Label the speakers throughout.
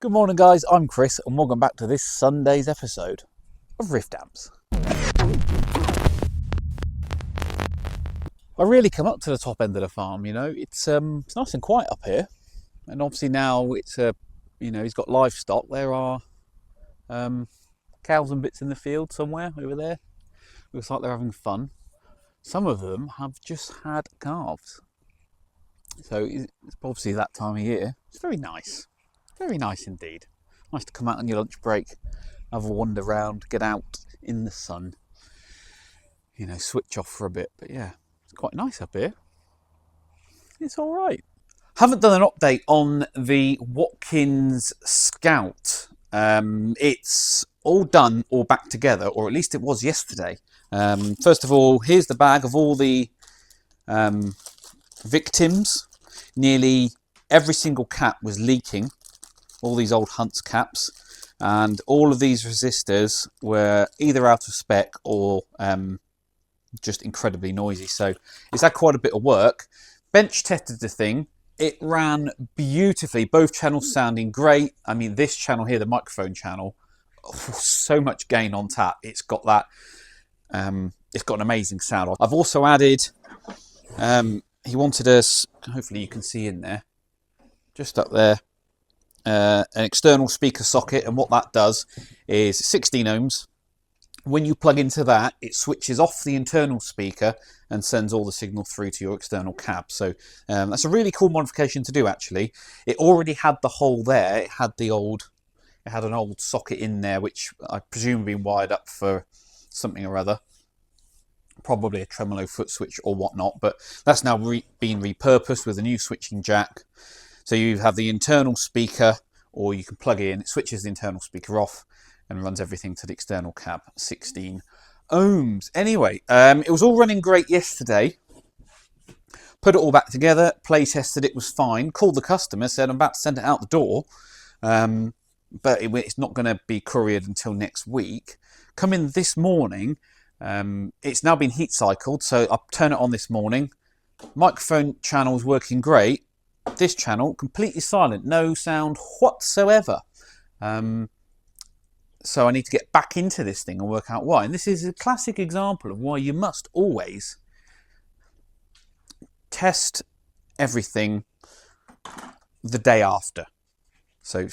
Speaker 1: Good morning guys, I'm Chris and welcome back to this Sunday's episode of Rift Amps. I really come up to the top end of the farm, you know, it's nice and quiet up here, and obviously now it's he's got livestock. There are cows and bits in the field somewhere over there. Looks like they're having fun. Some of them have just had calves, so it's obviously that time of year. It's very nice. Very nice indeed. Nice to come out on your lunch break, have a wander round, get out in the sun, you know, switch off for a bit. But yeah, it's quite nice up here. It's all right. Haven't done an update on the Watkins Scout. It's all done or back together, or at least it was yesterday. First of all, here's the bag of all the victims. Nearly every single cap was leaking. All these old Hunts caps, and all of these resistors were either out of spec or just incredibly noisy. So it's had quite a bit of work. Bench tested the thing. It ran beautifully, both channels sounding great. I mean, this channel here, the microphone channel, so much gain on tap. It's got that, it's got an amazing sound. I've also added, he wanted us, hopefully you can see in there, just up there, an external speaker socket, and what that does is 16 ohms. When you plug into that, it switches off the internal speaker and sends all the signal through to your external cab. So that's a really cool modification to do, actually. It already had the hole there. It had an old socket in there, which I presume had been wired up for something or other, probably a tremolo foot switch or whatnot, but that's now been repurposed with a new switching jack. So you have the internal speaker, or you can plug in, it switches the internal speaker off and runs everything to the external cab, 16 ohms. Anyway, it was all running great yesterday. Put it all back together, play tested, it was fine. Called the customer, said I'm about to send it out the door, but it's not going to be couriered until next week. Come in this morning, it's now been heat cycled, so I'll turn it on this morning. Microphone channel is working great. This channel completely silent, no sound whatsoever. So I need to get back into this thing and work out why. And this is a classic example of why you must always test everything the day after. So,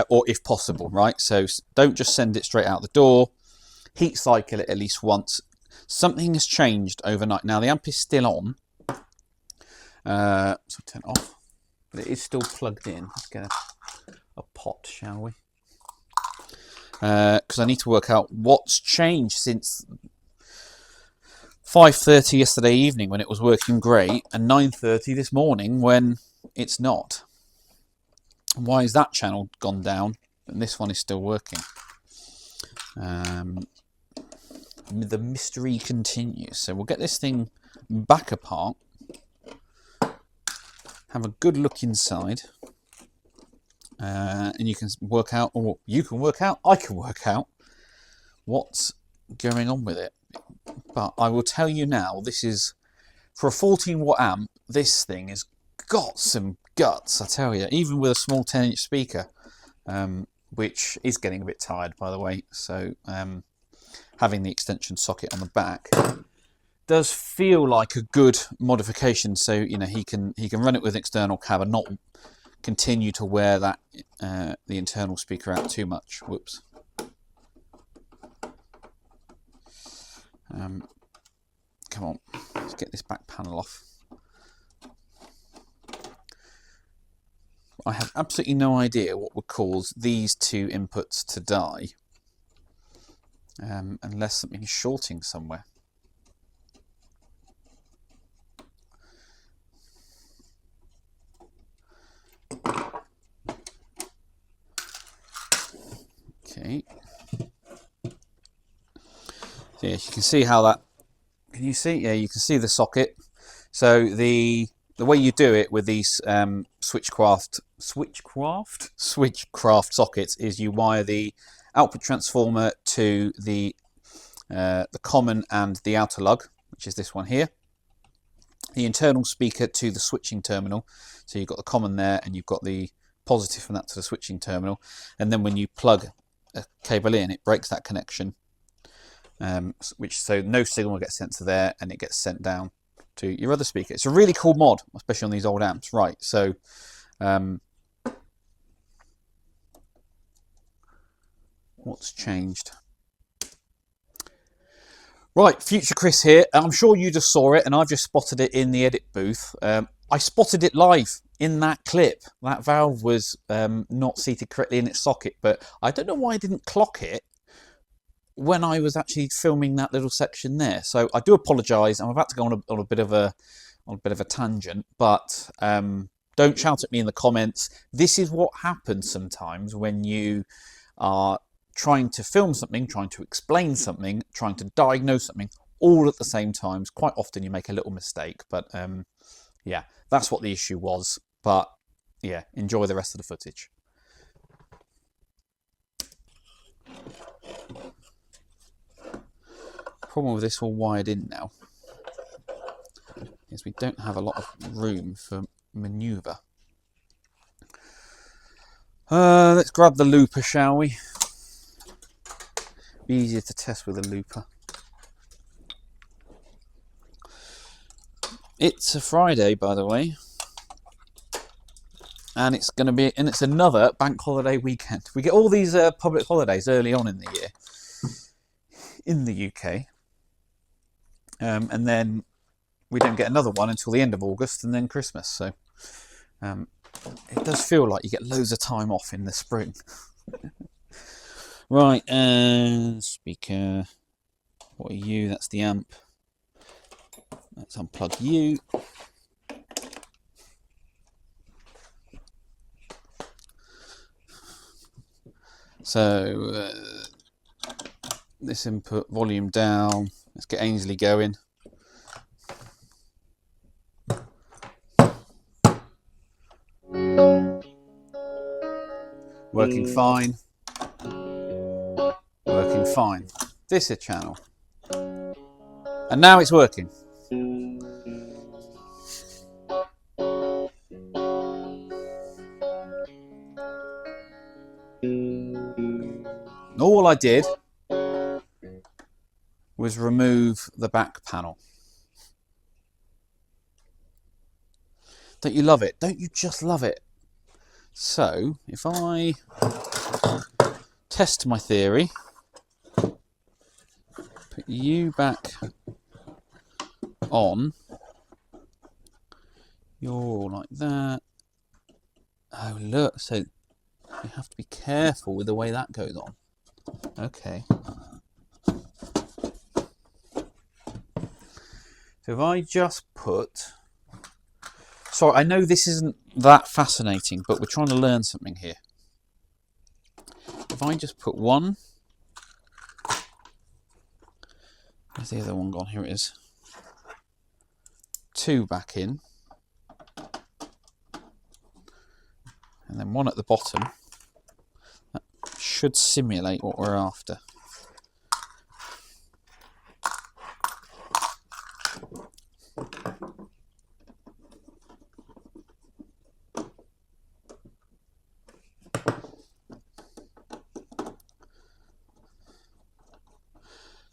Speaker 1: or if possible, right? So don't just send it straight out the door. Heat cycle it at least once. Something has changed overnight. Now the amp is still on. So turn it off. But it is still plugged in. Let's get a pot, shall we? Because I need to work out what's changed since 5:30 yesterday evening when it was working great, and 9:30 this morning when it's not. Why is that channel gone down and this one is still working? The mystery continues. So we'll get this thing back apart. Have a good look inside, and you can work out, or you can work out, I can work out what's going on with it. But I will tell you now, this is, for a 14 watt amp, this thing has got some guts, I tell you, even with a small 10-inch speaker, which is getting a bit tired, by the way. So having the extension socket on the back does feel like a good modification, so you know he can run it with external cab and not continue to wear that the internal speaker out too much. Whoops. Come on, let's get this back panel off. I have absolutely no idea what would cause these two inputs to die, unless something is shorting somewhere. Okay. So yeah, you can see how that. Can you see? Yeah, you can see the socket. So the way you do it with these switchcraft sockets is you wire the output transformer to the common and the outer lug, which is this one here. The internal speaker to the switching terminal. So you've got the common there, and you've got the positive from that to the switching terminal, and then when you plug a cable in, it breaks that connection, so no signal gets sent to there, and it gets sent down to your other speaker. It's a really cool mod, especially on these old amps. Right, so what's changed? Right, Future Chris here. I'm sure you just saw it, and I've just spotted it in the edit booth. I spotted it live in that clip. That valve was not seated correctly in its socket, but I don't know why I didn't clock it when I was actually filming that little section there. So I do apologise. I'm about to go on a bit of a tangent, but don't shout at me in the comments. This is what happens sometimes when you are trying to film something, trying to explain something, trying to diagnose something, all at the same time. Quite often you make a little mistake, but yeah, that's what the issue was. But yeah, enjoy the rest of the footage. Problem with this all wired in now is we don't have a lot of room for manoeuvre. Let's grab the looper, shall we? Be easier to test with a looper. It's a Friday, by the way, and it's going to be, and it's another bank holiday weekend. We get all these public holidays early on in the year in the UK, and then we don't get another one until the end of August, and then Christmas. So it does feel like you get loads of time off in the spring. Right, speaker. What are you? That's the amp. Let's unplug you. So this input, volume down. Let's get Ainsley going. Working fine. Working fine. This is channel. And now it's working. All I did was remove the back panel. Don't you love it? Don't you just love it? So, if I test my theory, put you back on, you're all like that. Oh look, so you have to be careful with the way that goes on. Okay. So if I just put... Sorry, I know this isn't that fascinating, but we're trying to learn something here. If I just put one... Where's the other one gone? Here it is. Two back in. And then one at the bottom. That should simulate what we're after.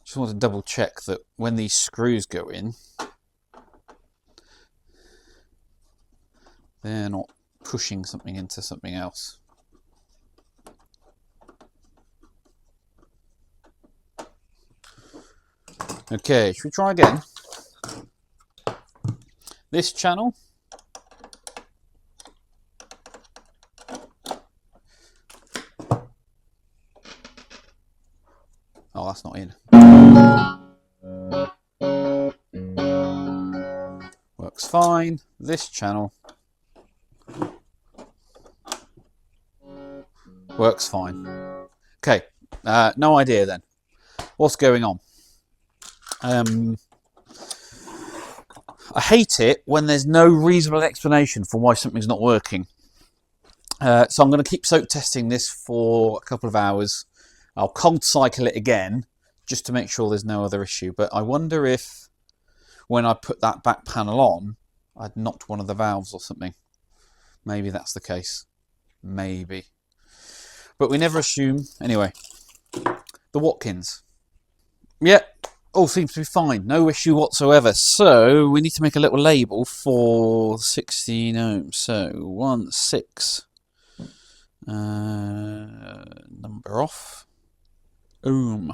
Speaker 1: Just want to double check that when these screws go in, they're not pushing something into something else. Okay, should we try again? This channel. Oh, that's not in. Works fine. This channel works fine. Okay, no idea then. What's going on? I hate it when there's no reasonable explanation for why something's not working. So I'm going to keep soak testing this for a couple of hours. I'll cold cycle it again just to make sure there's no other issue. But I wonder if when I put that back panel on, I'd knocked one of the valves or something. Maybe that's the case. maybe. But we never assume. Anyway, the Watkins. Yep, all seems to be fine. No issue whatsoever. So we need to make a little label for 16 ohms. So 1, 6. Number off. Ohm.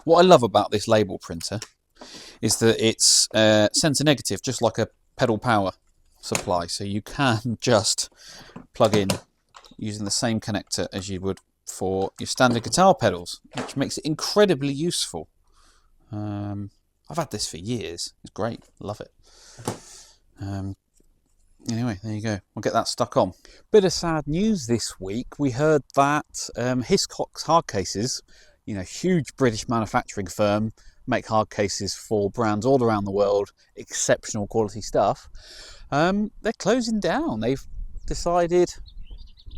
Speaker 1: What I love about this label printer is that it's sensor negative, just like a pedal power supply. So you can just plug in using the same connector as you would for your standard guitar pedals, which makes it incredibly useful. I've had this for years. It's great. Love it. Anyway, there you go. I'll get that stuck on. Bit of sad news this week. We heard that Hiscox hard cases, you know, huge British manufacturing firm, make hard cases for brands all around the world, exceptional quality stuff. They're closing down. They've decided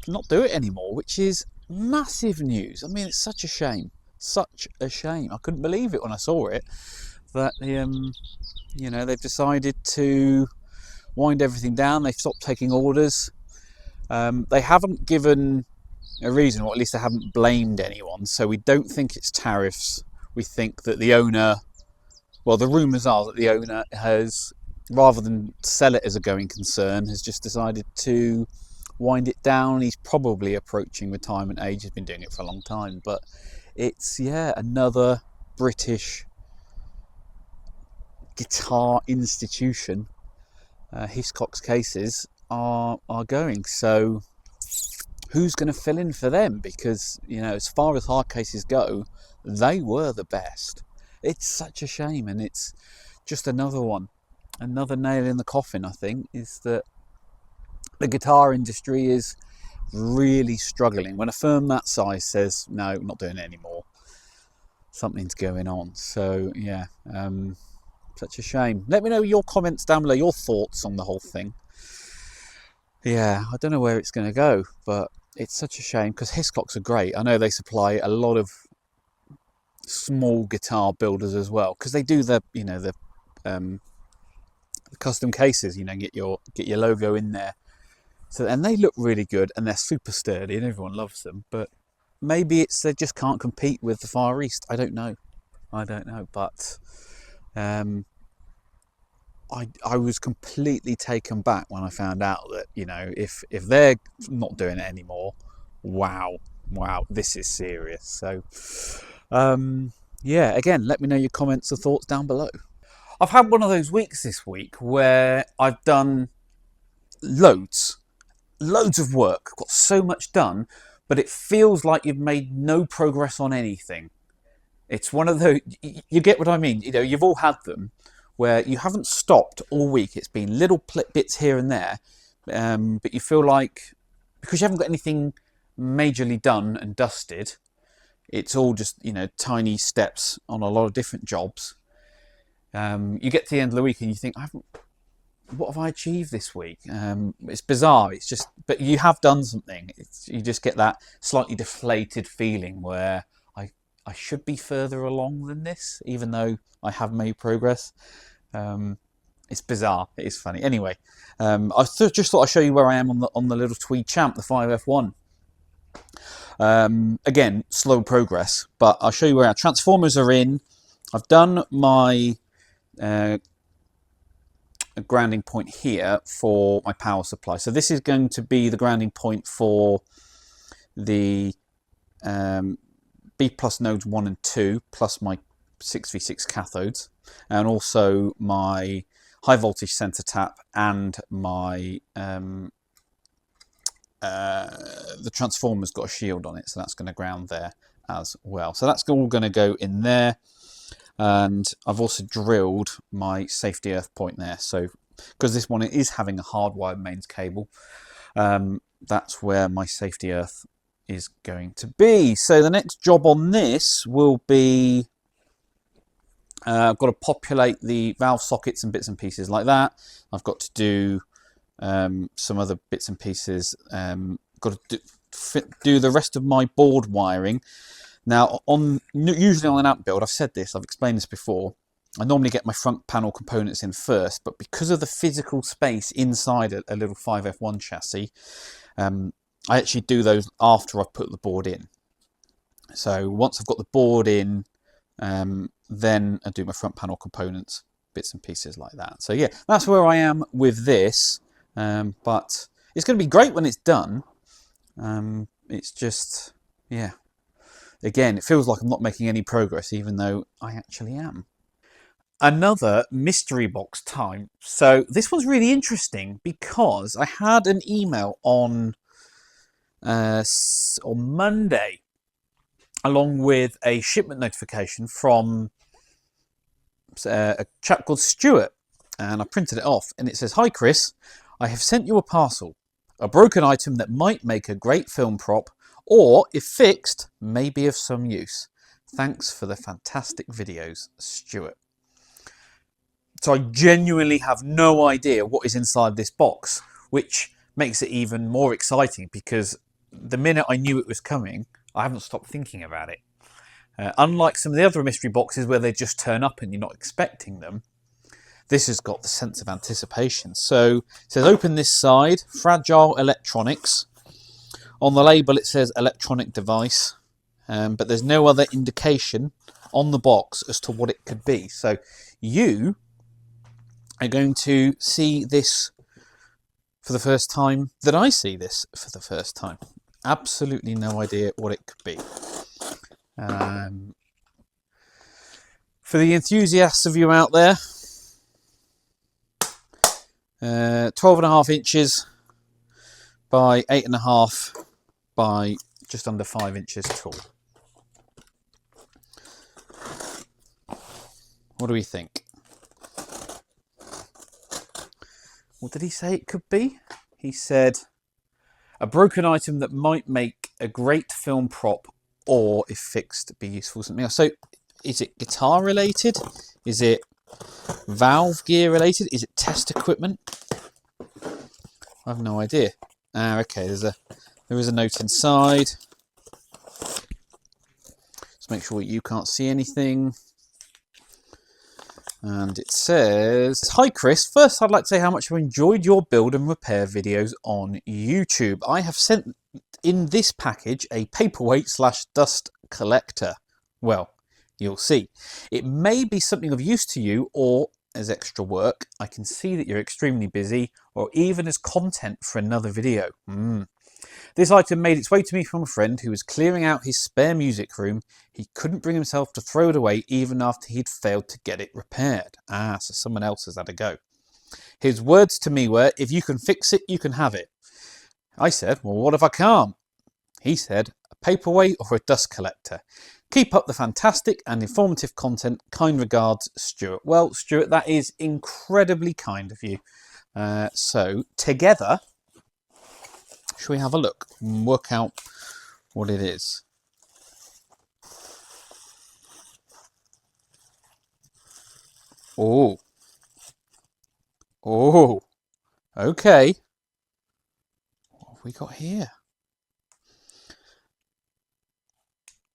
Speaker 1: to not do it anymore, which is massive news. I mean, it's such a shame. Such a shame. I couldn't believe it when I saw it, that you know, they've decided to wind everything down. They've stopped taking orders. They haven't given a reason, or at least they haven't blamed anyone, so we don't think it's tariffs. We think that the owner, well, the rumours are that the owner has, rather than sell it as a going concern, has just decided to wind it down. He's probably approaching retirement age. He's been doing it for a long time, but it's, yeah, another British guitar institution. Hiscox cases are going, so who's going to fill in for them? Because, you know, as far as hard cases go, they were the best. It's such a shame, and it's just another one, another nail in the coffin. I think is that the guitar industry is really struggling. When a firm that size says no, I'm not doing it anymore, something's going on. So yeah, such a shame. Let me know your comments down below, your thoughts on the whole thing. Yeah, I don't know where it's going to go, but it's such a shame because Hiscox are great. I know they supply a lot of small guitar builders as well, because they do the, you know, the custom cases. You know, get your logo in there. So, and they look really good, and they're super sturdy, and everyone loves them. But maybe it's they just can't compete with the Far East. I don't know, but I was completely taken back when I found out that, you know, if they're not doing it anymore, wow, this is serious. So yeah, again, let me know your comments and thoughts down below. I've had one of those weeks this week where I've done loads of work, got so much done, but it feels like you've made no progress on anything. It's one of those, you get what I mean? You know, you've all had them where you haven't stopped all week. It's been little bits here and there, but you feel like, because you haven't got anything majorly done and dusted, it's all just, you know, tiny steps on a lot of different jobs. You get to the end of the week and you think, what have I achieved this week? It's bizarre. It's just, but you have done something. You just get that slightly deflated feeling where I should be further along than this, even though I have made progress. It's bizarre. It is funny. Anyway, I just thought I'd show you where I am on the little Tweed Champ, the 5F1. Again, slow progress, but I'll show you where our transformers are in. I've done my grounding point here for my power supply. So this is going to be the grounding point for the B plus nodes 1 and 2, plus my 6v6 cathodes, and also my high voltage center tap, and my the transformer's got a shield on it, so that's going to ground there as well. So that's all going to go in there, and I've also drilled my safety earth point there. So because this one is having a hardwired mains cable, that's where my safety earth is going to be. So the next job on this will be, I've got to populate the valve sockets and bits and pieces like that. I've got to do some other bits and pieces. Got to do the rest of my board wiring. Now, usually on an amp build, I've said this, I've explained this before, I normally get my front panel components in first, but because of the physical space inside a little 5F1 chassis, I actually do those after I've put the board in. So once I've got the board in, then I do my front panel components, bits and pieces like that. So yeah, that's where I am with this, but it's going to be great when it's done. It's just, yeah, again, it feels like I'm not making any progress, even though I actually am. Another mystery box time. So this one's really interesting because I had an email on Monday along with a shipment notification from a chap called Stuart, and I printed it off, and it says, "Hi Chris, I have sent you a parcel, a broken item that might make a great film prop, or if fixed, may be of some use. Thanks for the fantastic videos, Stuart." So I genuinely have no idea what is inside this box, which makes it even more exciting because the minute I knew it was coming, I haven't stopped thinking about it. Unlike some of the other mystery boxes where they just turn up and you're not expecting them, this has got the sense of anticipation. So it says, open this side, fragile electronics. On the label it says electronic device, but there's no other indication on the box as to what it could be. So you are going to see this for the first time that I see this for the first time. Absolutely no idea what it could be. For the enthusiasts of you out there, 12.5 inches by 8.5 by just under 5 inches tall. What do we think? What did he say it could be? He said, a broken item that might make a great film prop, or if fixed, be useful for something else. So is it guitar related? Is it valve gear related? Is it test equipment? I have no idea. Okay, there is a note inside. Let's make sure you can't see anything. And it says, "Hi Chris, first I'd like to say how much I've enjoyed your build and repair videos on YouTube. I have sent in this package a paperweight / dust collector. Well, you'll see. It may be something of use to you or as extra work. I can see that you're extremely busy, or even as content for another video. This item made its way to me from a friend who was clearing out his spare music room. He couldn't bring himself to throw it away even after he'd failed to get it repaired." So someone else has had a go. His words to me were, "If you can fix it, you can have it." I said, "Well, what if I can't?" He said, "A paperweight or a dust collector. Keep up the fantastic and informative content. Kind regards, Stuart." Well, Stuart, that is incredibly kind of you. So together, shall we have a look and work out what it is? Oh, okay. What have we got here?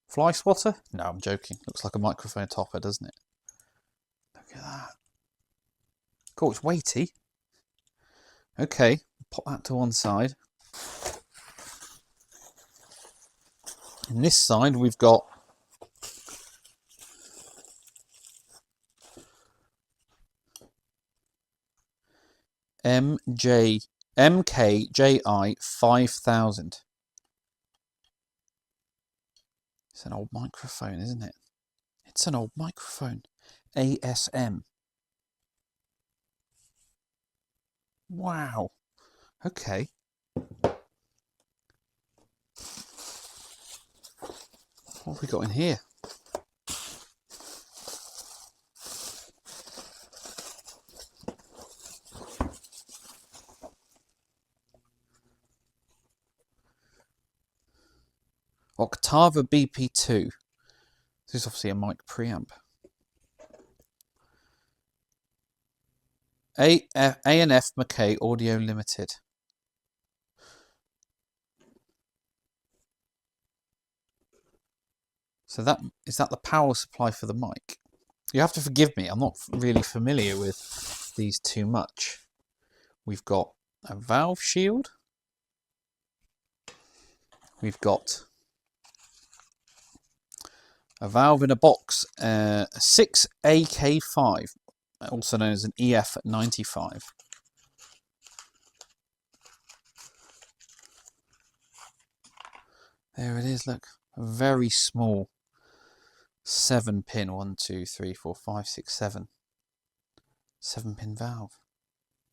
Speaker 1: Fly swatter? No, I'm joking. Looks like a microphone topper, doesn't it? Look at that. Cool, it's weighty. Okay, pop that to one side. On this side, we've got MKJI 5000. It's an old microphone, isn't it? It's an old microphone. ASM. Wow. Okay. What have we got in here? Octava BP2. This is obviously a mic preamp. A&F McKay Audio Limited. So is that the power supply for the mic? You have to forgive me, I'm not really familiar with these too much. We've got a valve shield. We've got a valve in a box, a 6AK5, also known as an EF95. There it is, look, a very small 7-pin, 1, 2, 3, 4, 5, 6, 7. 7-pin valve.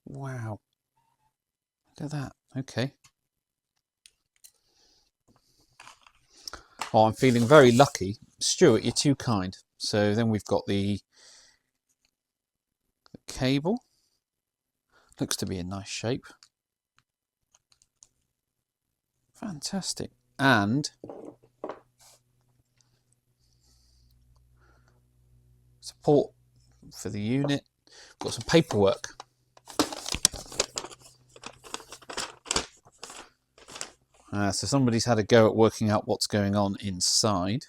Speaker 1: Wow. Look at that. Okay. Oh, I'm feeling very lucky. Stuart, you're too kind. So then we've got the cable. Looks to be in nice shape. Fantastic. And support for the unit. Got some paperwork. So somebody's had a go at working out what's going on inside.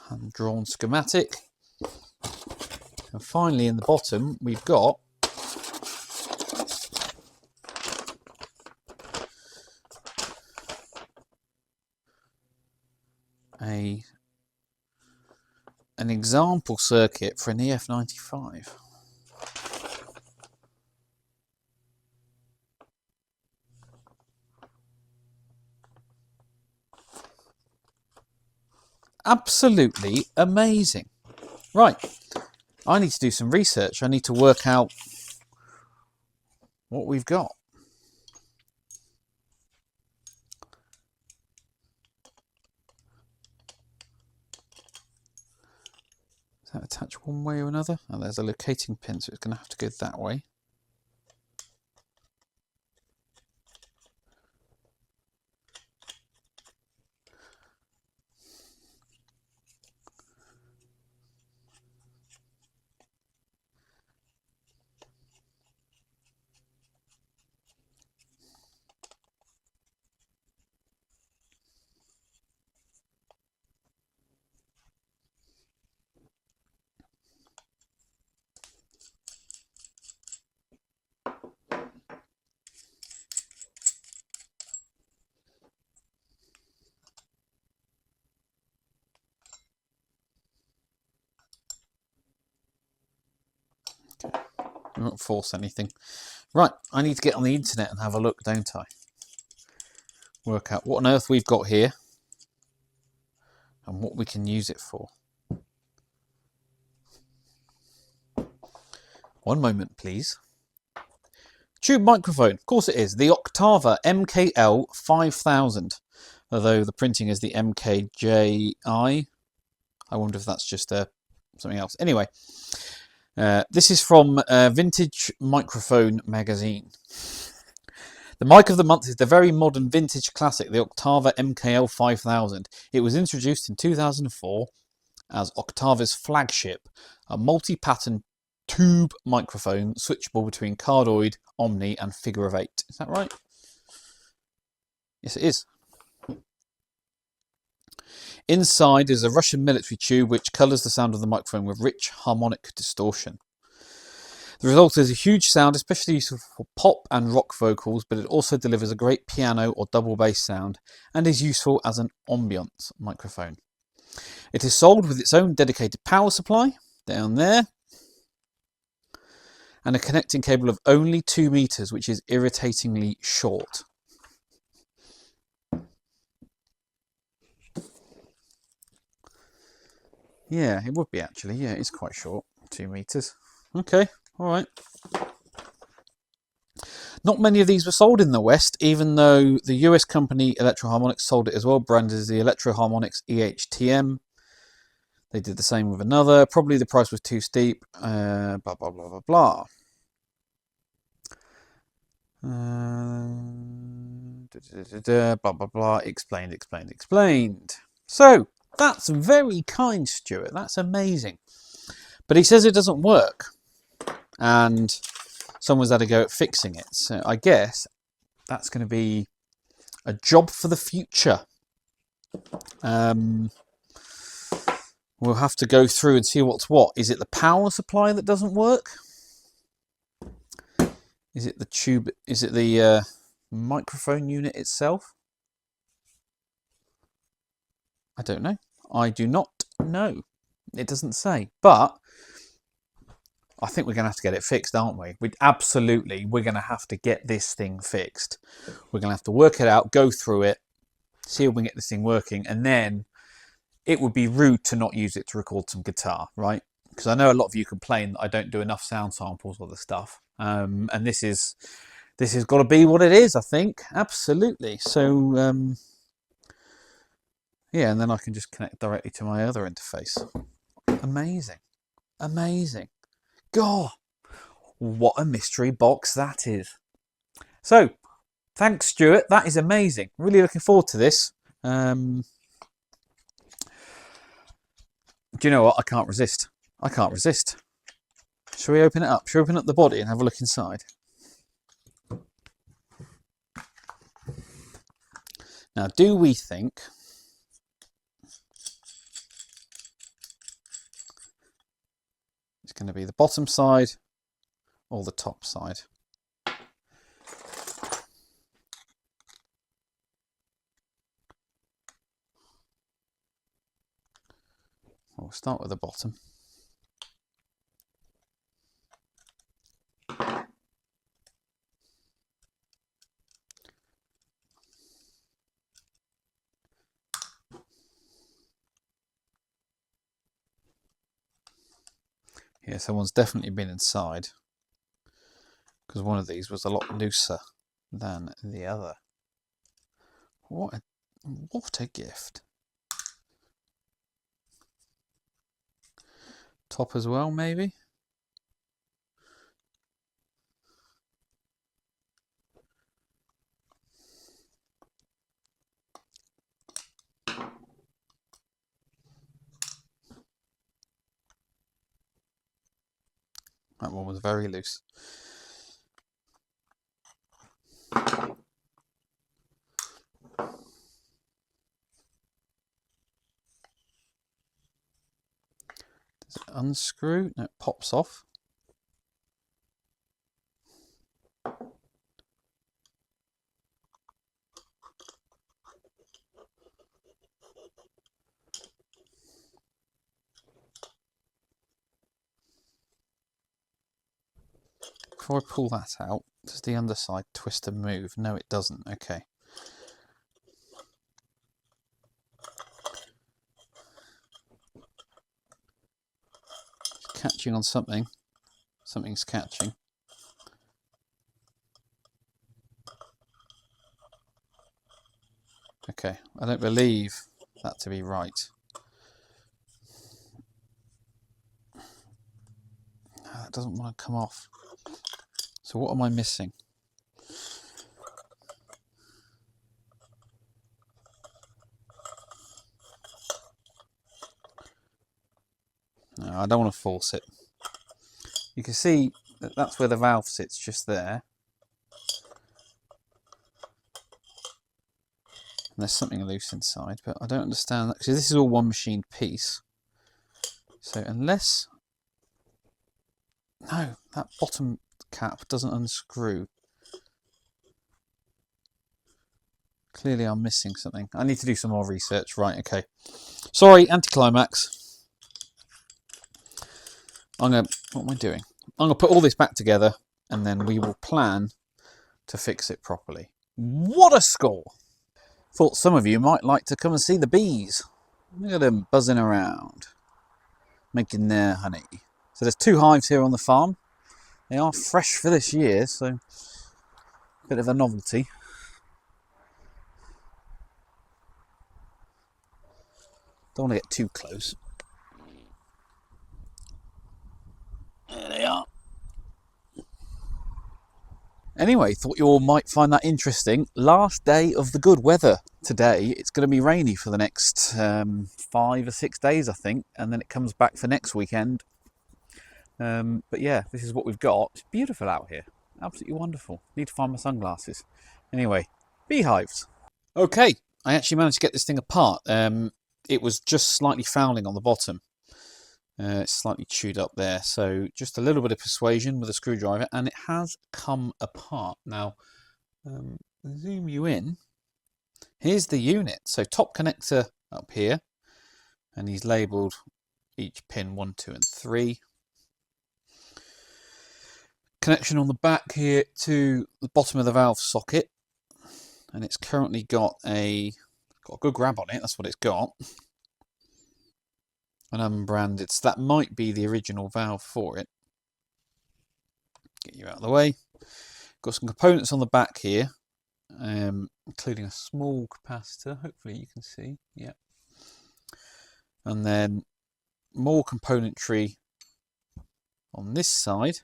Speaker 1: Hand-drawn schematic. And finally, in the bottom, we've got an example circuit for an EF95. Absolutely amazing. Right, I need to do some research. I need to work out what we've got. Does that attach one way or another? Oh, there's a locating pin, so it's going to have to go that way. I won't force anything. Right, I need to get on the internet and have a look, don't I? Work out what on earth we've got here and what we can use it for. One moment, please. Tube microphone, of course it is. The Octava MKL 5000. Although the printing is the MKJI. I wonder if that's just something else. Anyway, this is from Vintage Microphone magazine. The mic of the month is the very modern vintage classic, the Octava MKL 5000. It was introduced in 2004 as Octava's flagship, a multi-pattern tube microphone switchable between cardioid, omni and figure of 8. Is that right? Yes, it is. Inside is a Russian military tube which colours the sound of the microphone with rich harmonic distortion. The result is a huge sound, especially useful for pop and rock vocals, but it also delivers a great piano or double bass sound and is useful as an ambience microphone. It is sold with its own dedicated power supply, down there, and a connecting cable of only 2 meters, which is irritatingly short. Yeah, it would be actually. Yeah, it's quite short. 2 meters. Okay, all right. Not many of these were sold in the West, even though the US company Electro-Harmonix sold it as well, branded as the Electro-Harmonix EHTM. They did the same with another. Probably the price was too steep. Blah, blah, blah, blah, blah. Blah, blah, blah. Explained, explained, explained. So, that's very kind, Stuart. That's amazing. But he says it doesn't work. And someone's had a go at fixing it. So I guess that's going to be a job for the future. We'll have to go through and see what's what. Is it the power supply that doesn't work? Is it the tube? Is it the microphone unit itself? I don't know. I do not know. It doesn't say. But I think we're going to have to get it fixed, aren't we? We're going to have to get this thing fixed. We're going to have to work it out, go through it, see if we can get this thing working, and then it would be rude to not use it to record some guitar, right? Because I know a lot of you complain that I don't do enough sound samples or the stuff, and this has got to be what it is, I think. Absolutely. So yeah, and then I can just connect directly to my other interface. Amazing, amazing. God, what a mystery box that is. So thanks, Stuart. That is amazing. Really looking forward to this. Do you know what? I can't resist. I can't resist. Shall we open it up? Shall we open up the body and have a look inside? Now, do we think it's going to be the bottom side or the top side? We'll start with the bottom. Yeah, someone's definitely been inside, because one of these was a lot looser than the other. What a gift. Top as well, maybe. That one was very loose. Does it unscrew? No, it pops off. Before I pull that out, does the underside twist and move? No, it doesn't. Okay. It's catching on something. Something's catching. Okay, I don't believe that to be right. That doesn't want to come off. So what am I missing? No, I don't want to force it. You can see that that's where the valve sits, just there. And there's something loose inside, but I don't understand that, because this is all one machined piece. So unless... No, that bottom cap doesn't unscrew. Clearly I'm missing something. I need to do some more research. Right, okay. Sorry, anticlimax. What am I doing? I'm going to put all this back together and then we will plan to fix it properly. What a score! Thought some of you might like to come and see the bees. Look at them buzzing around, making their honey. So there's 2 hives here on the farm. They are fresh for this year, so a bit of a novelty. Don't want to get too close. There they are. Anyway, thought you all might find that interesting. Last day of the good weather today. It's going to be rainy for the next 5 or 6 days, I think, and then it comes back for next weekend. But yeah, this is what we've got. It's beautiful out here. Absolutely wonderful. Need to find my sunglasses. Anyway, beehives. Okay, I actually managed to get this thing apart. It was just slightly fouling on the bottom. It's slightly chewed up there. So just a little bit of persuasion with a screwdriver and it has come apart. Now, zoom you in. Here's the unit. So top connector up here. And he's labelled each pin 1, 2 and 3. Connection on the back here to the bottom of the valve socket. And it's currently got a good grab on it, that's what it's got. An unbranded, so that might be the original valve for it. Get you out of the way. Got some components on the back here, including a small capacitor, hopefully you can see, yeah. And then more componentry on this side.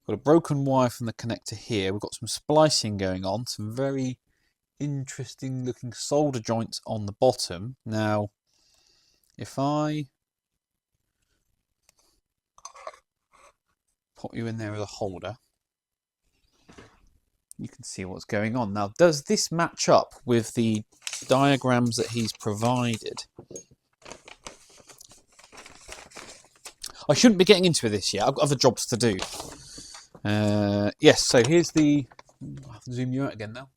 Speaker 1: Got a broken wire from the connector here. We've got some splicing going on, some very interesting looking solder joints on the bottom. Now, if I pop you in there as a holder, you can see what's going on. Now, does this match up with the diagrams that he's provided? I shouldn't be getting into this yet. I've got other jobs to do. Yes, so here's the... I'll have to zoom you out again now.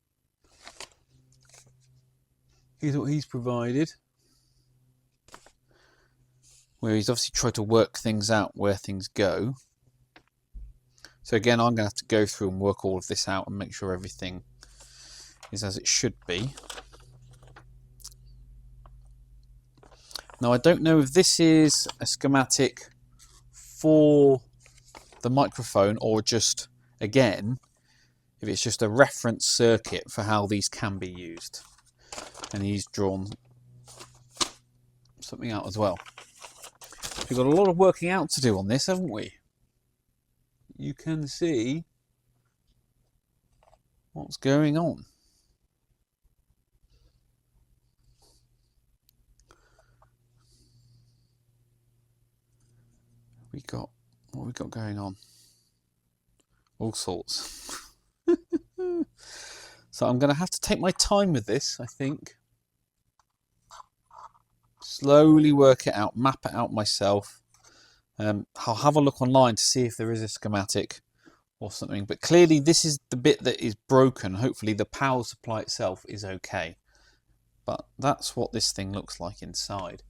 Speaker 1: Here's what he's provided. Where he's obviously tried to work things out where things go. So again, I'm going to have to go through and work all of this out and make sure everything is as it should be. Now, I don't know if this is a schematic for the microphone or just, again, if it's just a reference circuit for how these can be used. And he's drawn something out as well. We've got a lot of working out to do on this, haven't we? You can see what's going on. What we got going on? All sorts. So I'm going to have to take my time with this, I think. Slowly work it out, map it out myself. I'll have a look online to see if there is a schematic or something. But clearly this is the bit that is broken. Hopefully the power supply itself is okay. But that's what this thing looks like inside.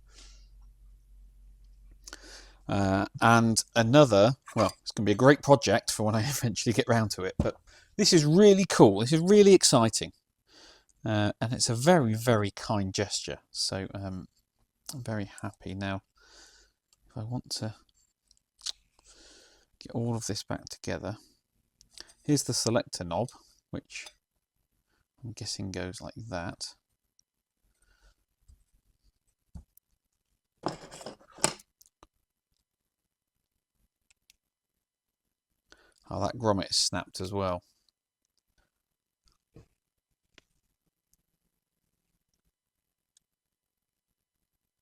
Speaker 1: And another, well, it's going to be a great project for when I eventually get round to it. But this is really cool. This is really exciting. And it's a very, very kind gesture. So I'm very happy. Now, if I want to get all of this back together, here's the selector knob, which I'm guessing goes like that. Oh, that grommet is snapped as well.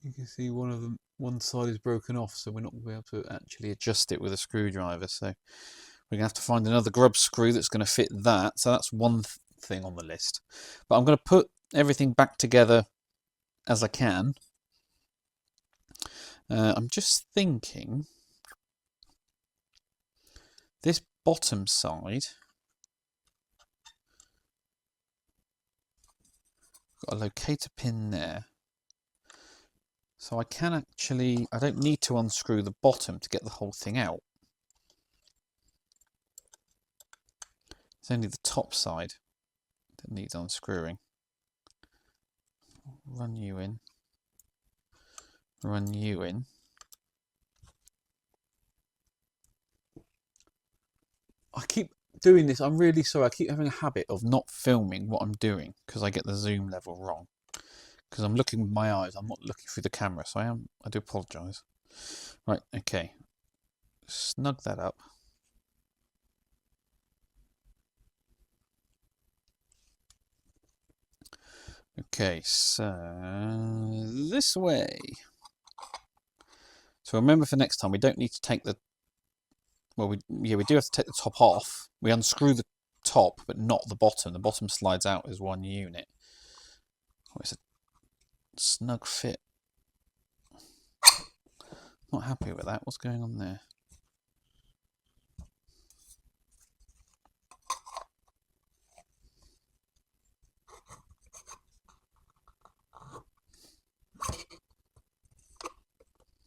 Speaker 1: You can see one side is broken off, so we're not going to be able to actually adjust it with a screwdriver. So we're going to have to find another grub screw that's going to fit that. So that's one thing on the list. But I'm going to put everything back together as I can. I'm just thinking, this bottom side, got a locator pin there. So I can actually, I don't need to unscrew the bottom to get the whole thing out. It's only the top side that needs unscrewing. Run you in. Run you in. I keep doing this, I'm really sorry, I keep having a habit of not filming what I'm doing because I get the zoom level wrong. Because I'm looking with my eyes, I'm not looking through the camera, so I do apologise. Right, okay. Snug that up. Okay, so this way. So So remember for next time, we don't need to take the, well, we do have to take the top off. We unscrew the top, but not the bottom. The bottom slides out as one unit. Oh, it's a snug fit. Not happy with that. What's going on there?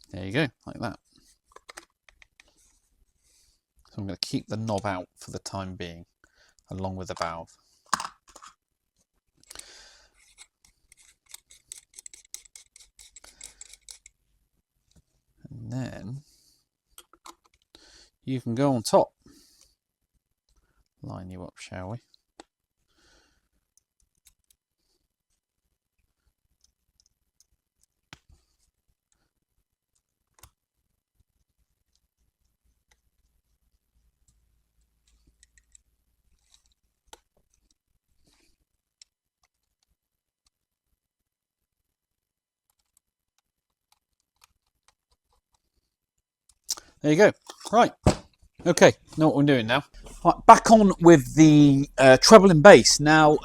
Speaker 1: There you go, like that. So I'm going to keep the knob out for the time being, along with the valve. And then you can go on top. Line you up, shall we? There you go. Right. Okay, know what we're doing now. Right, back on with the treble and bass. Now,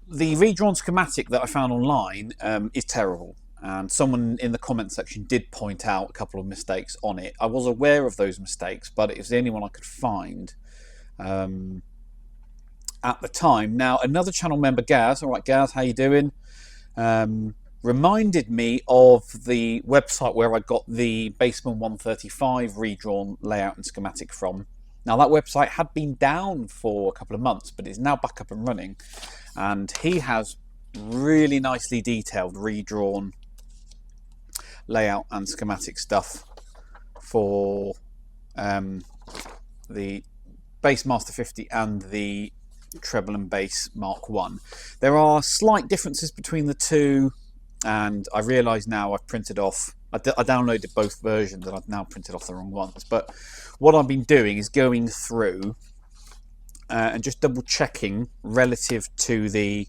Speaker 1: the redrawn schematic that I found online is terrible. And someone in the comment section did point out a couple of mistakes on it. I was aware of those mistakes, but it was the only one I could find at the time. Now, another channel member, Gaz, all right, Gaz, how you doing? Reminded me of the website where I got the Bassman 135 redrawn layout and schematic from. Now, that website had been down for a couple of months, but it's now back up and running. And he has really nicely detailed redrawn layout and schematic stuff for the Bassmaster 50 and the treble and bass Mark 1. There are slight differences between the two, and I realise now I've printed off, I downloaded both versions and I've now printed off the wrong ones. But what I've been doing is going through and just double checking relative to the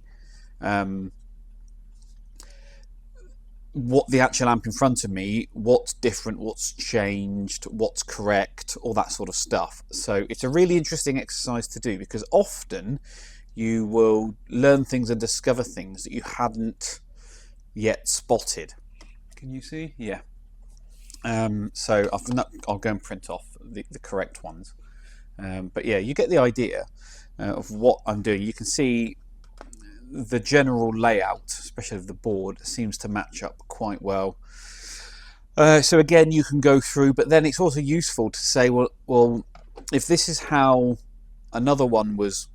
Speaker 1: what the actual amp in front of me, what's different, what's changed, what's correct, all that sort of stuff. So it's a really interesting exercise to do, because often you will learn things and discover things that you hadn't yet spotted. Can you see? Yeah. So I'll go and print off the correct ones. But yeah, you get the idea of what I'm doing. You can see the general layout, especially of the board, seems to match up quite well. So again, you can go through, but then it's also useful to say, well, if this is how another one was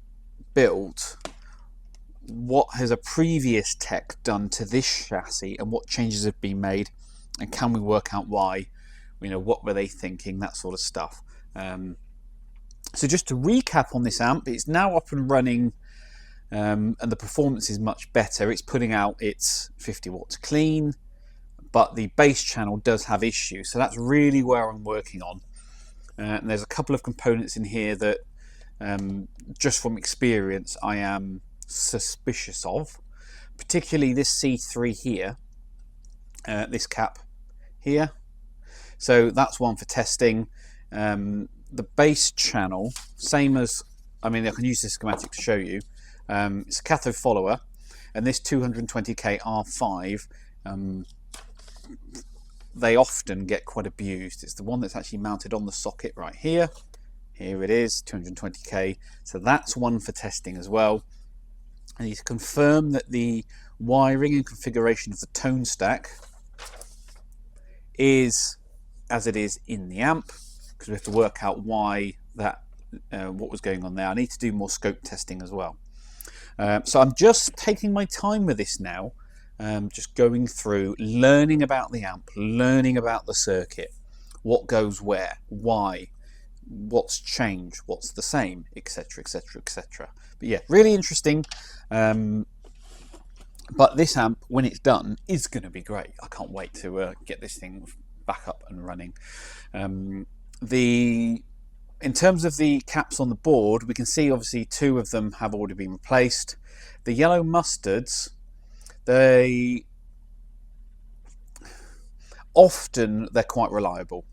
Speaker 1: built, what has a previous tech done to this chassis, and what changes have been made, and can we work out why? You know, what were they thinking? That sort of stuff. So just to recap on this amp, it's now up and running. And the performance is much better. It's putting out its 50 watts clean, but the bass channel does have issues. So that's really where I'm working on. And there's a couple of components in here that, just from experience, I am suspicious of. Particularly this C3 here, this cap here. So that's one for testing. The bass channel, same as, I mean, I can use this schematic to show you. It's a cathode follower, and this 220k R5, they often get quite abused. It's the one that's actually mounted on the socket right here. Here it is, 220k. So that's one for testing as well. I need to confirm that the wiring and configuration of the tone stack is as it is in the amp, because we have to work out why that, what was going on there. I need to do more scope testing as well. So I'm just taking my time with this now, just going through, learning about the amp, learning about the circuit, what goes where, why, what's changed, what's the same, etc, etc, etc. But yeah, really interesting. But this amp, when it's done, is going to be great. I can't wait to get this thing back up and running. In terms of the caps on the board, we can see obviously two of them have already been replaced. The yellow mustards, they often they're quite reliable.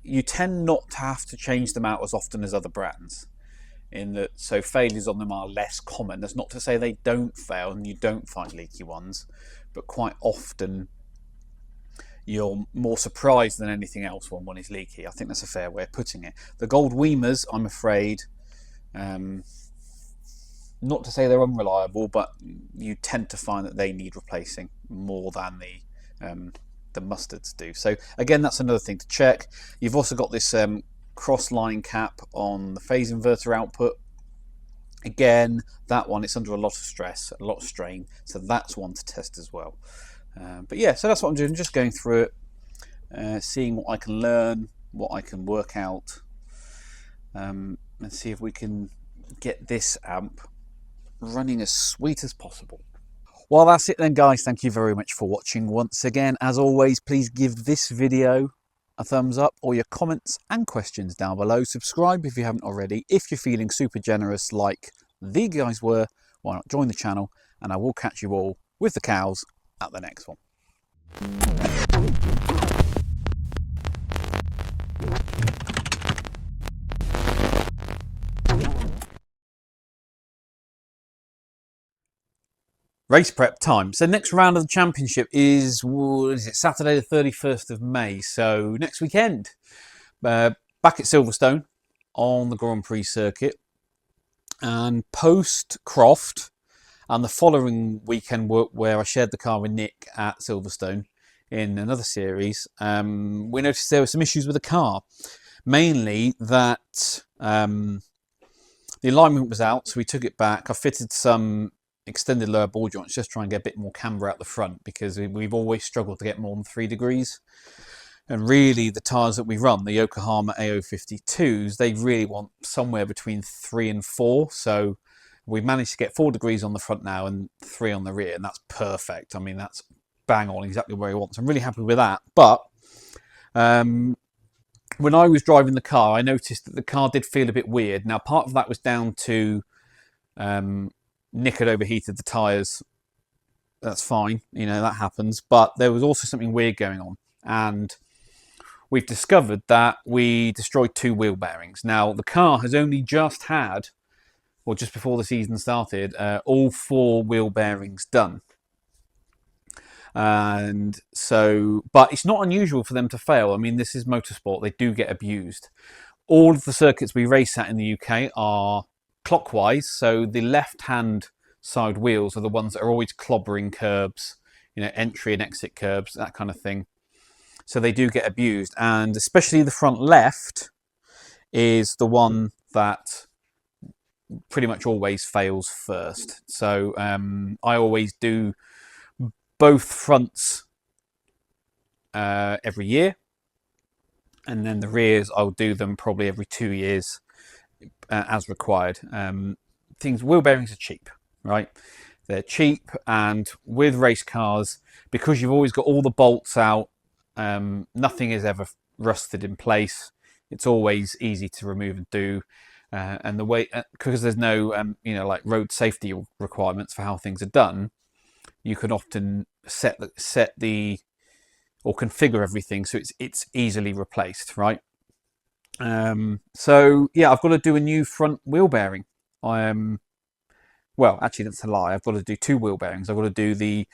Speaker 1: You tend not to have to change them out as often as other brands, in that so failures on them are less common. That's not to say they don't fail and you don't find leaky ones, but quite often you're more surprised than anything else when one is leaky. I think that's a fair way of putting it. The gold Weemers, I'm afraid, not to say they're unreliable, but you tend to find that they need replacing more than the mustards do. So again, that's another thing to check. You've also got this cross line cap on the phase inverter output. Again, that one, it's under a lot of stress, a lot of strain, so that's one to test as well. But yeah, so that's what I'm doing, just going through it, seeing what I can learn, what I can work out, and see if we can get this amp running as sweet as possible. Well, that's it then, guys. Thank you very much for watching once again. As always, please give this video a thumbs up, or your comments and questions down below. Subscribe if you haven't already. If you're feeling super generous like these guys were, why not join the channel? And I will catch you all with the cows at the next one. Race prep time. So next round of the championship is Saturday the 31st of May. So next weekend, back at Silverstone on the Grand Prix circuit, and post Croft and the following weekend where I shared the car with Nick at Silverstone in another series, we noticed there were some issues with the car. Mainly that the alignment was out, so we took it back. I fitted some extended lower ball joints, just try and get a bit more camber out the front, because we've always struggled to get more than 3 degrees. And really, the tyres that we run, the Yokohama AO52s, they really want somewhere between 3 and 4. So we've managed to get 4 degrees on the front now and 3 on the rear, and that's perfect. I mean, that's bang on, exactly where he wants. I'm really happy with that. But when I was driving the car, I noticed that the car did feel a bit weird. Now, part of that was down to Nick had overheated the tyres. That's fine, you know, that happens. But there was also something weird going on. And we've discovered that we destroyed 2 wheel bearings. Now, the car has only just had, or just before the season started, all 4 wheel bearings done. And so, but it's not unusual for them to fail. I mean, this is motorsport. They do get abused. All of the circuits we race at in the UK are clockwise. So the left-hand side wheels are the ones that are always clobbering curbs, you know, entry and exit curbs, that kind of thing. So they do get abused. And especially the front left is the one that pretty much always fails first. So I always do both fronts every year, and then the rears I'll do them probably every 2 years as required. Wheel bearings are cheap, right? They're cheap, and with race cars, because you've always got all the bolts out, nothing is ever rusted in place. It's always easy to remove and do. And the way, because there's no you know, like road safety requirements for how things are done, you can often set the or configure everything so it's easily replaced, right? So yeah, I've got to do a new front wheel bearing. Well, actually that's a lie. I've got to do 2 wheel bearings. I've got to do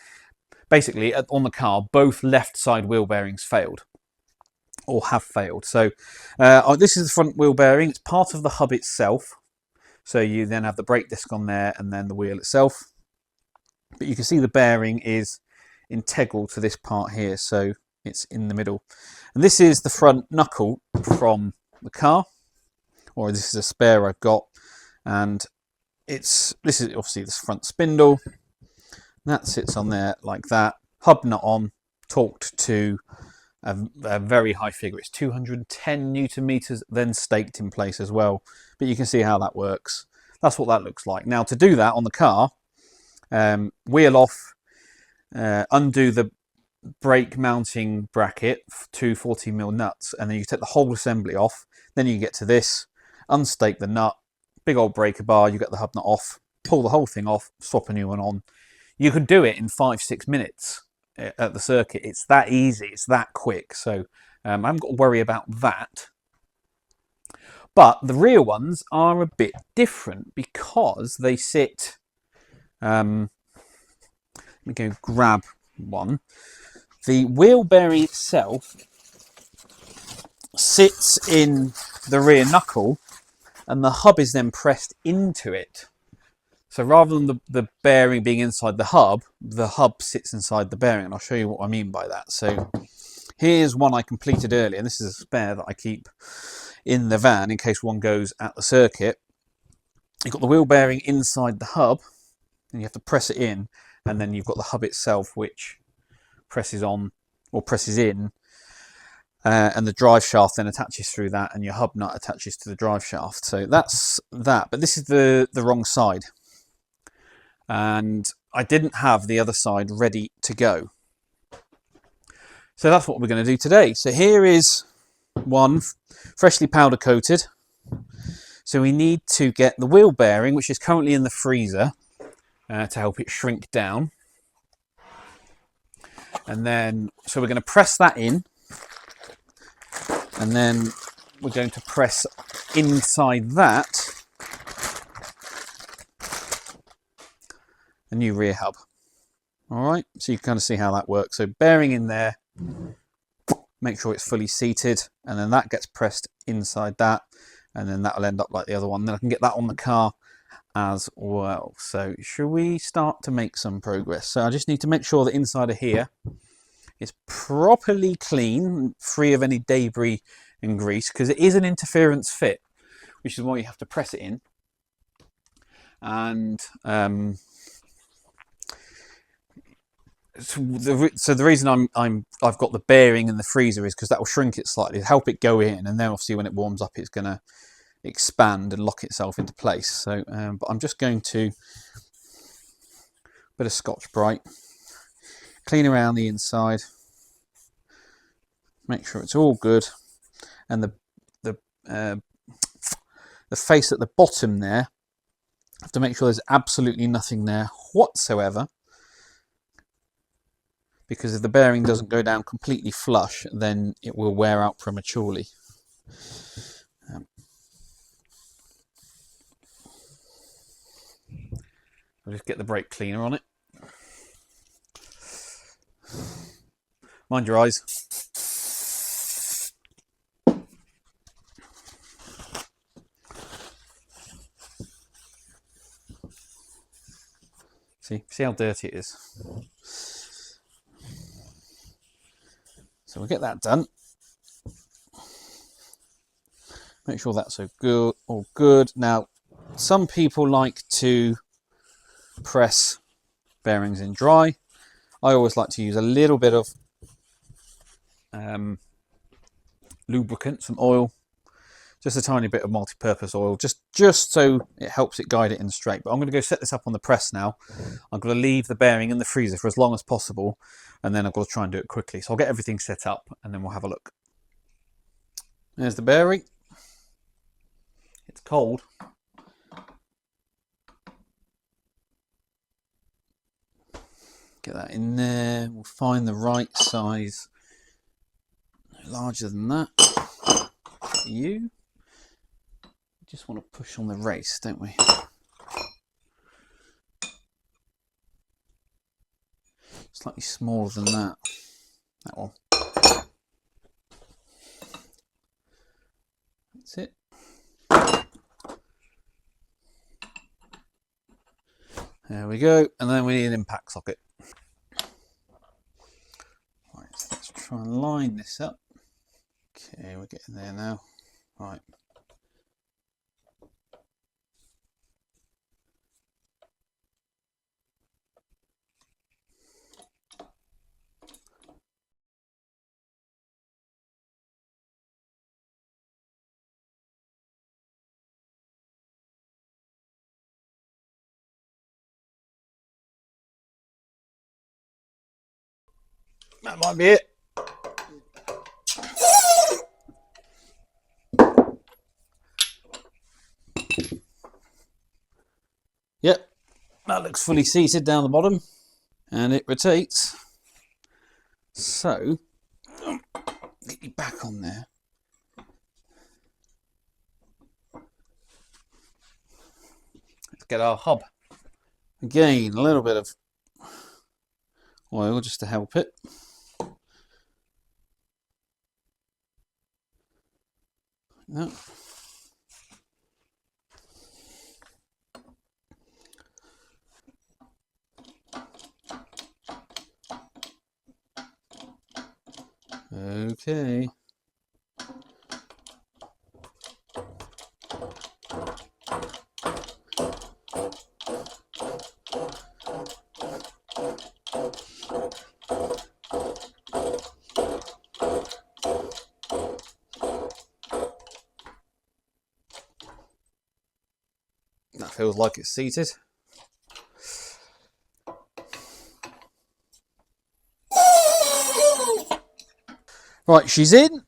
Speaker 1: basically on the car, both left side wheel bearings failed or have failed. So this is the front wheel bearing. It's part of the hub itself. So you then have the brake disc on there and then the wheel itself. But you can see the bearing is integral to this part here, so it's in the middle. And this is the front knuckle from the car, or this is a spare I've got. And this is obviously this front spindle. That sits on there like that. Hub nut on, torqued to a very high figure. It's 210 Newton meters, then staked in place as well. But you can see how that works. That's what that looks like. Now, to do that on the car, wheel off, undo the brake mounting bracket, 2 40mm nuts, and then you take the whole assembly off. Then you get to this, unstake the nut, big old breaker bar, you get the hub nut off, pull the whole thing off, swap a new one on. you can do it in 5-6 minutes at the circuit. It's that easy, it's that quick. So I haven't got to worry about that. But the rear ones are a bit different because they sit. Let me go grab one. The wheel bearing itself sits in the rear knuckle and the hub is then pressed into it. So rather than the bearing being inside the hub sits inside the bearing, and I'll show you what I mean by that. So here's one I completed earlier, and this is a spare that I keep in the van in case one goes at the circuit. You've got the wheel bearing inside the hub, and you have to press it in, and then you've got the hub itself which presses on or presses in, and the drive shaft then attaches through that, and your hub nut attaches to the drive shaft. So that's that, but this is the wrong side. And I didn't have the other side ready to go. So that's what we're going to do today. So here is one freshly powder coated. So we need to get the wheel bearing, which is currently in the freezer, to help it shrink down. And then, so we're going to press that in. And then we're going to press inside that a new rear hub. All right, so you can kind of see how that works. So bearing in there, make sure it's fully seated, and then that gets pressed inside that, and then that'll end up like the other one. Then I can get that on the car as well. So should we start to make some progress? So I just need to make sure the inside of here is properly clean, free of any debris and grease, because it is an interference fit, which is why you have to press it in. And so the reason I've got the bearing in the freezer is because that will shrink it slightly to help it go in, and then obviously when it warms up it's going to expand and lock itself into place. So but I'm just going to bit of Scotch-Brite, clean around the inside, make sure it's all good, and the face at the bottom there, I have to make sure there's absolutely nothing there whatsoever, because if the bearing doesn't go down completely flush, then it will wear out prematurely. I'll just get the brake cleaner on it. Mind your eyes. See how dirty it is. So we'll get that done. Make sure that's all good. Now, some people like to press bearings in dry. I always like to use a little bit of lubricant, some oil, just a tiny bit of multi-purpose oil, just so it helps it guide it in straight. But I'm going to go set this up on the press now. I'm going to leave the bearing in the freezer for as long as possible, and then I've got to try and do it quickly. So I'll get everything set up and then we'll have a look. There's the bearing. It's cold. Get that in there. We'll find the right size. No larger than that. For you. Just want to push on the race, don't we? Slightly smaller than that. That one. That's it. There we go. And then we need an impact socket. Right, so let's try and line this up. Okay, we're getting there now. Right. That might be it. Yep, that looks fully seated down the bottom. and it rotates. So, get you back on there. Let's get our hub. Again, a little bit of oil just to help it. Like that. Okay. That feels like it's seated. Right, she's in.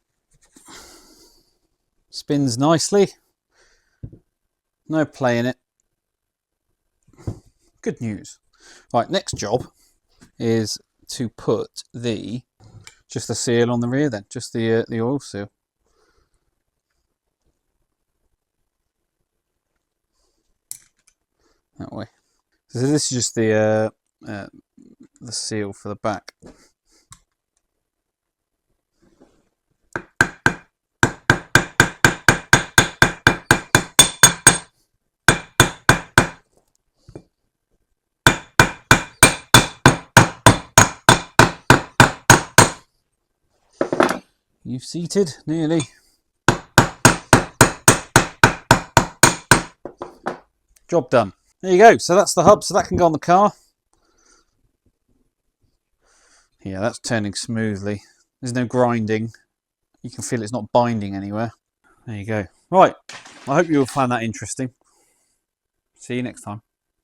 Speaker 1: Spins nicely. No play in it. Good news. Right, next job is to put just the seal on the rear then, just the oil seal. That way. So this is just the seal for the back. You've seated nearly. Job done. There you go. So that's the hub. So that can go on the car. Yeah, that's turning smoothly. There's no grinding. You can feel it's not binding anywhere. There you go. Right. I hope you will find that interesting. See you next time.